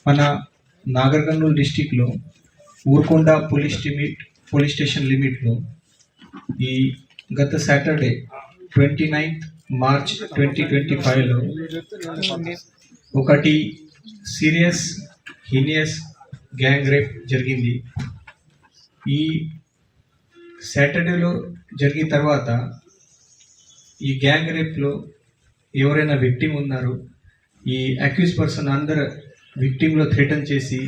మన నాగర్ కర్నూల్ డిస్టిక్లో Urkonda police station లిమిట్లో ఈ గత సాటర్డే 29th మార్చ్ 2025లో ఒకటి సీరియస్ హీనియస్ గ్యాంగ్ రేప్ జరిగింది. ఈ సాటర్డేలో జరిగిన తర్వాత ఈ గ్యాంగ్ రేప్లో ఎవరైనా విక్టిమ్ ఉన్నారు, ఈ అక్యూజ్ పర్సన్ అందరు విక్టిమ్లో థ్రెటన్ చేసి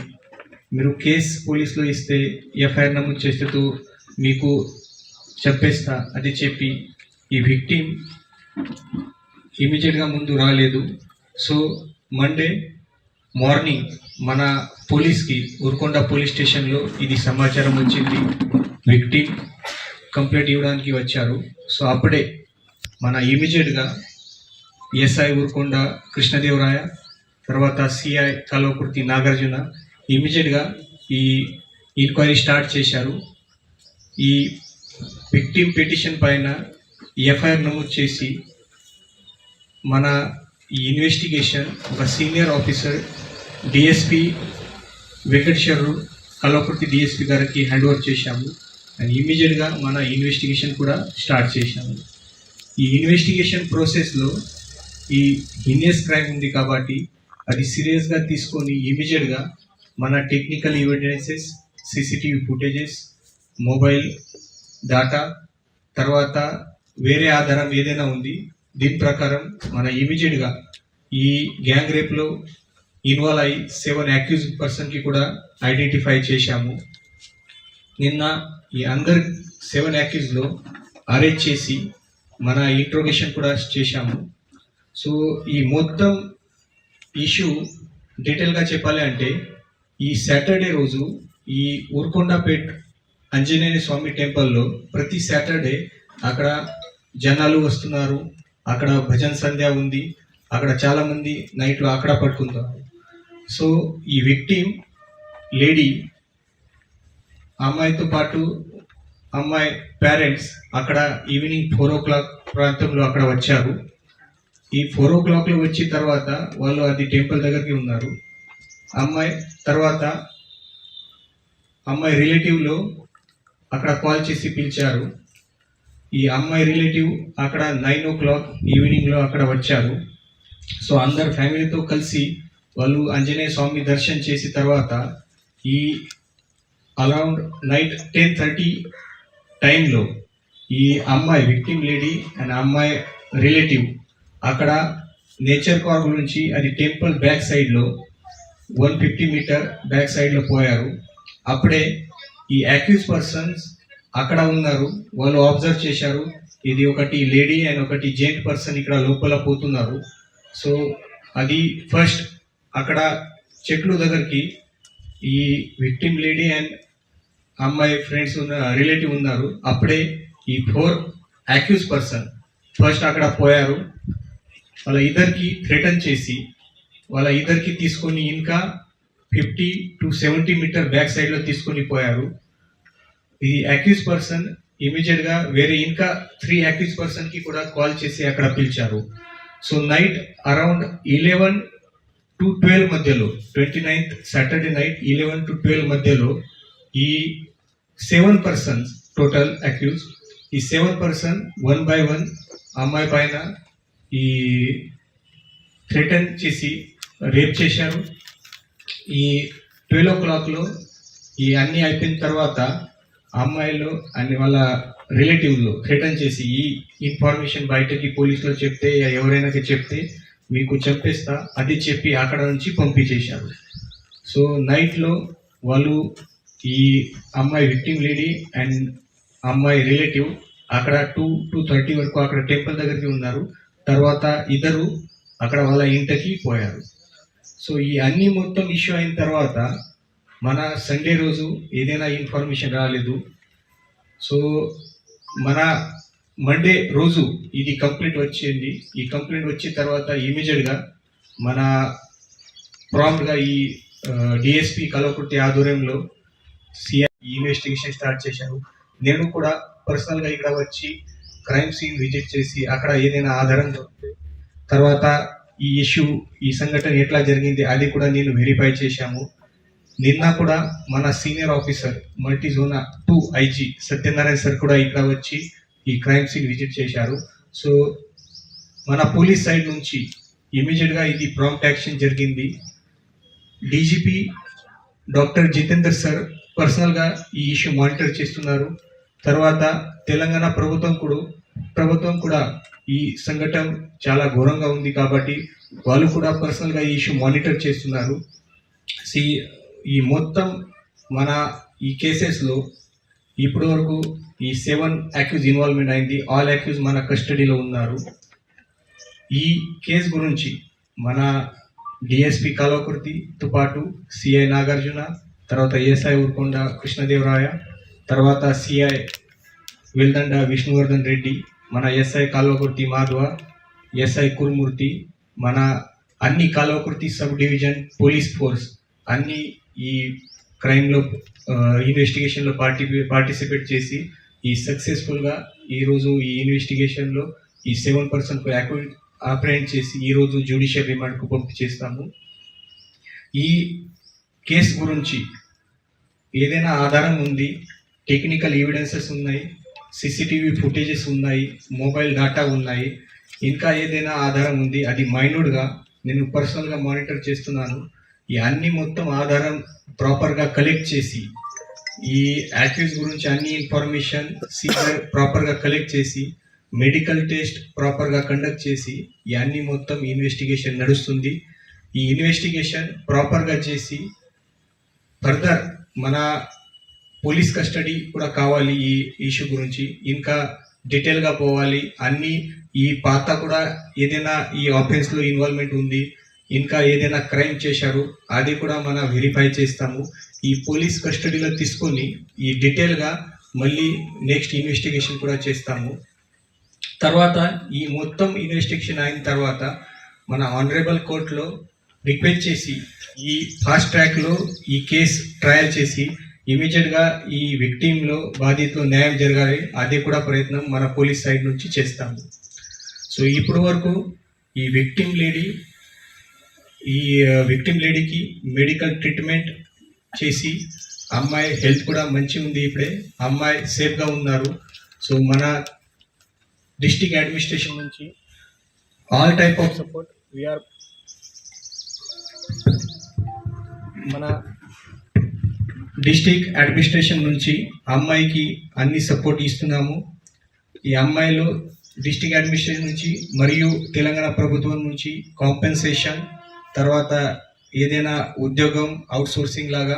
మీరు కేస్ పోలీస్లో ఇస్తే ఎఫ్ఐఆర్ నమోదు చేస్తూ మీకు చెప్పేస్తా అది చెప్పి ఈ విక్టిమ్ ఇమీడియట్గా ముందు రాలేదు. సో మండే మార్నింగ్ మన పోలీస్కి ఊర్కొండ పోలీస్ స్టేషన్లో ఇది సమాచారం వచ్చింది, విక్టిమ్ కంప్లైంట్ ఇవ్వడానికి వచ్చారు. సో అప్పుడే మన ఇమీడియట్గా ఎస్ఐ ఊర్కొండ కృష్ణదేవరాయ, తర్వాత సిఐ కల్వకుర్తి నాగార్జున ఇమీడియట్గా ఈ ఎంక్వైరీ స్టార్ట్ చేశారు. ఈ విక్టిమ్ పిటిషన్ పైన ఎఫ్ఐఆర్ నమోదు చేసి మన ఈ ఇన్వెస్టిగేషన్ ఒక senior officer DSP Venkateswararao Kalwakurthy DSP గారికి హ్యాండ్ ఓవర్ చేశాము. అండ్ ఇమీడియట్గా మన ఇన్వెస్టిగేషన్ కూడా స్టార్ట్ చేశాము. ఈ ఇన్వెస్టిగేషన్ ప్రాసెస్లో ఈ హీనియస్ క్రైమ్ ఉంది కాబట్టి అది సీరియస్గా తీసుకొని ఇమీడియట్గా మన technical evidences, CCTV footages, mobile data, తర్వాత వేరే ఆధారం ఏదైనా ఉంది దీని ప్రకారం మన ఇమీడియట్గా ఈ గ్యాంగ్ రేప్లో ఇన్వాల్వ్ అయ్యి 7 అక్యూజ్ పర్సన్కి కూడా ఐడెంటిఫై చేశాము. నిన్న ఈ అందరు 7 అక్యూజ్లో అరెస్ట్ చేసి మన ఇంట్రోగేషన్ కూడా చేశాము. సో ఈ మొత్తం ఇష్యూ డీటెయిల్గా చెప్పాలి అంటే ఈ సాటర్డే రోజు ఈ ఊర్కొండపేట్ ఆంజనేయ స్వామి టెంపుల్లో ప్రతి సాటర్డే అక్కడ జనాలు వస్తున్నారు, అక్కడ భజన్ సంధ్య ఉంది, అక్కడ చాలామంది నైట్లో అక్కడ పడుకుంటారు. సో ఈ విక్టిమ్ లేడీ అమ్మాయితో పాటు అమ్మాయి పేరెంట్స్ అక్కడ ఈవినింగ్ 4 o'clock ప్రాంతంలో అక్కడ వచ్చారు. ఈ 4 o'clockలో వచ్చిన తర్వాత వాళ్ళు అది టెంపుల్ దగ్గరికి ఉన్నారు. అమ్మాయి తర్వాత అమ్మాయి రిలేటివ్లో అక్కడ కాల్ చేసి పిలిచారు. ఈ అమ్మాయి రిలేటివ్ అక్కడ 9 o'clock ఈవినింగ్లో అక్కడ వచ్చారు. సో అందరు ఫ్యామిలీతో కలిసి వాళ్ళు ఆంజనేయ స్వామి దర్శనం చేసిన తర్వాత ఈ అరౌండ్ నైట్ 10:30 టైంలో ఈ అమ్మాయి విక్టిమ్ లేడీ అండ్ అమ్మాయి రిలేటివ్ అక్కడ నేచర్ పార్క్ నుంచి అది టెంపుల్ బ్యాక్ సైడ్లో 150 మీటర్ బ్యాక్ సైడ్లో పోయారు. అప్పుడే ఈ అక్యూజ్ పర్సన్స్ అక్కడ ఉన్నారు, వాళ్ళు అబ్జర్వ్ చేశారు ఇది ఒకటి లేడీ అండ్ ఒకటి జెంట్ పర్సన్ ఇక్కడ లోపల పోతున్నారు. సో అది ఫస్ట్ అక్కడ చెట్లు దగ్గరికి ఈ విక్టిమ్ లేడీ అండ్ అమ్మాయి ఫ్రెండ్స్ రిలేటివ్ ఉన్నారు. అప్పుడే ఈ 4 అక్యూజ్ పర్సన్ ఫస్ట్ అక్కడ పోయారు. వాళ్ళ ఇద్దరికి థ్రెటన్ చేసి వాళ్ళ ఇద్దరికి తీసుకొని ఇంకా 50 to 70 మీటర్ బ్యాక్ సైడ్లో తీసుకొని పోయారు. ఈ అక్యూజ్ పర్సన్ ఇమీడియట్గా వేరే ఇంకా 3 అక్యూజ్ పర్సన్కి కూడా కాల్ చేసి అక్కడ పిలిచారు. సో నైట్ అరౌండ్ 11 to 12 మధ్యలో 29th సాటర్డే నైట్ 11 to 12 మధ్యలో ఈ 7 పర్సన్స్ టోటల్ అక్యూజ్, ఈ 7 పర్సన్ 1 by 1 అమ్మాయి పైన ఈ థ్రెటన్ చేసి రేప్ చేశారు. ఈ 12 o'clockలో ఈ అన్నీ అయిపోయిన తర్వాత అమ్మాయిలో అన్ని వాళ్ళ రిలేటివ్లో థ్రెటన్ చేసి ఈ ఇన్ఫర్మేషన్ బయటకి పోలీసులో చెప్తే ఎవరైనా చెప్తే మీకు చెప్పేస్తా అది చెప్పి అక్కడ నుంచి పంపించేశారు. సో నైట్లో వాళ్ళు ఈ అమ్మాయి విక్టిమ్ లేడీ అండ్ అమ్మాయి రిలేటివ్ అక్కడ 2:30 వరకు అక్కడ టెంపుల్ దగ్గరికి ఉన్నారు. తర్వాత ఇద్దరు అక్కడ వాళ్ళ ఇంటికి పోయారు. సో ఈ అన్ని మొత్తం ఇష్యూ అయిన తర్వాత మన సండే రోజు ఏదైనా ఇన్ఫర్మేషన్ రాలేదు. సో మన మండే రోజు ఇది కంప్లైంట్ వచ్చింది. ఈ కంప్లైంట్ వచ్చిన తర్వాత ఇమీడియట్గా మన ప్రాంప్ట్గా ఈ డిఎస్పి కల్వకుర్తి ఆధ్వర్యంలో సిఐ ఇన్వెస్టిగేషన్ స్టార్ట్ చేశారు. నేను కూడా పర్సనల్గా ఇక్కడ వచ్చి క్రైమ్ సీన్ విజిట్ చేసి అక్కడ ఏదైనా ఆధారం దొరికితే తర్వాత ఈ ఇష్యూ ఈ సంఘటన ఎట్లా జరిగింది అది కూడా నేను వెరిఫై చేశాము. నిన్న కూడా మన senior officer multi zone 2 IG Satyanarayana sir కూడా ఇక్కడ వచ్చి ఈ క్రైమ్ సీన్ విజిట్ చేశారు. సో మన పోలీస్ సైడ్ నుంచి ఇమీడియట్గా ఇది ప్రాంప్ట్ యాక్షన్ జరిగింది. డీజీపీ డాక్టర్ జితేందర్ సార్ పర్సనల్గా ఈ ఇష్యూ మానిటర్ చేస్తున్నారు. తర్వాత తెలంగాణ ప్రభుత్వం కూడా ఈ సంఘటన చాలా ఘోరంగా ఉంది కాబట్టి వాళ్ళు కూడా పర్సనల్గా ఈ ఇష్యూ మానిటర్ చేస్తున్నారు. ఈ మొత్తం మన ఈ కేసెస్లో ఇప్పటి వరకు ఈ 7 అక్యూజ్ ఇన్వాల్వ్మెంట్ అయింది. ఆల్ అక్యూజ్ మన కస్టడీలో ఉన్నారు. ఈ కేసు గురించి మన డిఎస్పి కాలవకుర్తితో పాటు సిఐ నాగార్జున, తర్వాత ఏఎస్ఐ ఊరుకొండ కృష్ణదేవరాయ, తర్వాత సిఐ వెల్దండ విష్ణువర్ధన్ రెడ్డి, మన ఎస్ఐ కాల్వకుర్తి మాధవ, ఎస్ఐ కురుమూర్తి, మన అన్ని Kalwakurthy sub division police force అన్ని ఈ క్రైమ్లో ఇన్వెస్టిగేషన్లో పార్టిసిపేట్ చేసి ఈ సక్సెస్ఫుల్గా ఈరోజు ఈ ఇన్వెస్టిగేషన్లో ఈ 7 పర్సన్కు అప్రెంట్ చేసి ఈరోజు జ్యుడిషియల్ రిమాండ్కు పంపి చేస్తాము. ఈ కేసు గురించి ఏదైనా ఆధారం ఉంది, టెక్నికల్ ఎవిడెన్సెస్ ఉన్నాయి, సీసీటీవీ ఫుటేజెస్ ఉన్నాయి, మొబైల్ డేటా ఉన్నాయి, ఇంకా ఏదైనా ఆధారం ఉంది, అది మైన్యూట్గా నేను పర్సనల్గా మానిటర్ చేస్తున్నాను. ఈ అన్ని మొత్తం ఆధారం ప్రాపర్గా కలెక్ట్ చేసి ఈ యాక్యూజ్ గురించి అన్ని ఇన్ఫర్మేషన్ సీజర్ ప్రాపర్గా కలెక్ట్ చేసి మెడికల్ టెస్ట్ ప్రాపర్గా కండక్ట్ చేసి ఈ అన్ని మొత్తం ఇన్వెస్టిగేషన్ నడుస్తుంది. ఈ ఇన్వెస్టిగేషన్ ప్రాపర్గా చేసి ఫర్దర్ మన పోలీస్ కస్టడీ కూడా కావాలి. ఈ ఇష్యూ గురించి ఇంకా డీటెయిల్గా పోవాలి. అన్ని ఈ పాత కూడా ఏదైనా ఈ ఆఫెన్స్లో ఇన్వాల్వ్మెంట్ ఉంది, ఇంకా ఏదైనా క్రైమ్ చేశారు అది కూడా మనం వెరిఫై చేస్తాము. ఈ పోలీస్ కస్టడీలో తీసుకొని ఈ డీటెయిల్గా మళ్ళీ నెక్స్ట్ ఇన్వెస్టిగేషన్ కూడా చేస్తాము. తర్వాత ఈ మొత్తం ఇన్వెస్టిగేషన్ అయిన తర్వాత మన ఆనరబుల్ కోర్టులో రిక్వెస్ట్ చేసి ఈ ఫాస్ట్ ట్రాక్లో ఈ కేసు ట్రయల్ చేసి ఇమీడియట్గా ఈ విక్టిమ్లో బాధితులు న్యాయం జరగాలి, అదే కూడా ప్రయత్నం మన పోలీస్ సైడ్ నుంచి చేస్తాము. సో ఇప్పటి వరకు ఈ విక్టిమ్ లేడీకి మెడికల్ ట్రీట్మెంట్ చేసి అమ్మాయి హెల్త్ కూడా మంచిగా ఉంది, ఇప్పుడే అమ్మాయి సేఫ్గా ఉన్నారు. సో మన డిస్ట్రిక్ట్ అడ్మినిస్ట్రేషన్ నుంచి all type of support we are మన డిస్ట్రిక్ట్ అడ్మినిస్ట్రేషన్ నుంచి అమ్మాయికి అన్ని సపోర్ట్ ఇస్తున్నాము. ఈ అమ్మాయిలో డిస్ట్రిక్ట్ అడ్మినిస్ట్రేషన్ నుంచి మరియు తెలంగాణ ప్రభుత్వం నుంచి కాంపెన్సేషన్, తర్వాత ఏదైనా ఉద్యోగం అవుట్సోర్సింగ్ లాగా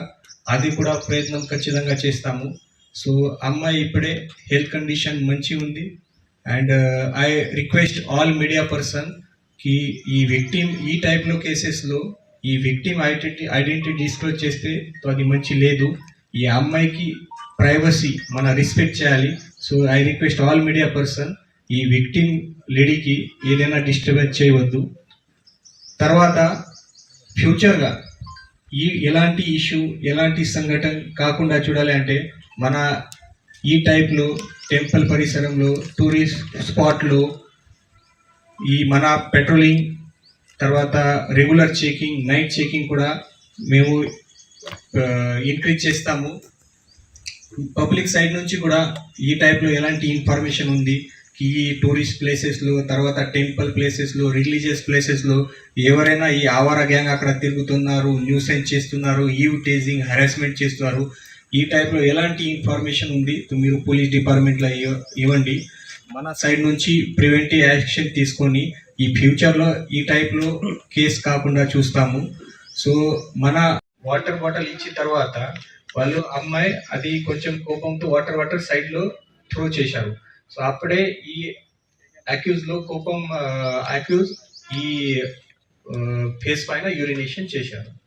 అది కూడా ప్రయత్నం ఖచ్చితంగా చేస్తాము. సో అమ్మాయి ఇప్పుడే హెల్త్ కండిషన్ మంచి ఉంది. And I request all media person కి ఈ విక్టిమ్ ఈ టైప్లో కేసెస్లో ఈ విక్టిమ్ ఐడెంటిటీ డిస్క్లోజ్ చేస్తే అది మంచి లేదు. ఈ అమ్మాయికి ప్రైవసీ మన రెస్పెక్ట్ చేయాలి. So I request all media person ఈ విక్టిమ్ లేడీకి ఏదైనా డిస్టర్బెన్స్ చేయవద్దు. తర్వాత ఫ్యూచర్గా ఎలాంటి ఇష్యూ ఎలాంటి సంఘటన కాకుండా చూడాలి అంటే మన ఈ టైప్లో టెంపుల్ పరిసరంలో టూరిస్ట్ స్పాట్లో ఈ మన పెట్రోలింగ్, తర్వాత రెగ్యులర్ చెకింగ్, నైట్ చెకింగ్ కూడా మేము ఇంక్రీజ్ చేస్తాము. పబ్లిక్ సైడ్ నుంచి కూడా ఈ టైప్లో ఎలాంటి ఇన్ఫర్మేషన్ ఉంది, ఈ టూరిస్ట్ ప్లేసెస్లో, తర్వాత టెంపుల్ ప్లేసెస్లో, రిలీజియస్ ప్లేసెస్లో ఎవరైనా ఈ ఆవారా గ్యాంగ్ అక్కడ తిరుగుతున్నారు, న్యూసెన్స్ చేస్తున్నారు, ఈవ్ టేజింగ్, హెరాస్మెంట్ చేస్తున్నారు, ఈ టైప్లో ఎలాంటి ఇన్ఫర్మేషన్ ఉంది మీరు పోలీస్ డిపార్ట్మెంట్లో ఇవ్వండి. మన సైడ్ నుంచి ప్రివెంటివ్ యాక్షన్ తీసుకొని ఈ ఫ్యూచర్లో ఈ టైప్లో కేసు కాకుండా చూస్తాము. సో మన వాటర్ బాటిల్ ఇచ్చిన తర్వాత వాళ్ళు అమ్మాయి అది కొంచెం కోపంతో వాటర్ సైడ్లో త్రో చేశారు. సో అప్పుడే ఈ అక్యూజ్లో కోపం అక్యూజ్ ఈ ఫేస్ పైన యూరినేషన్ చేశారు.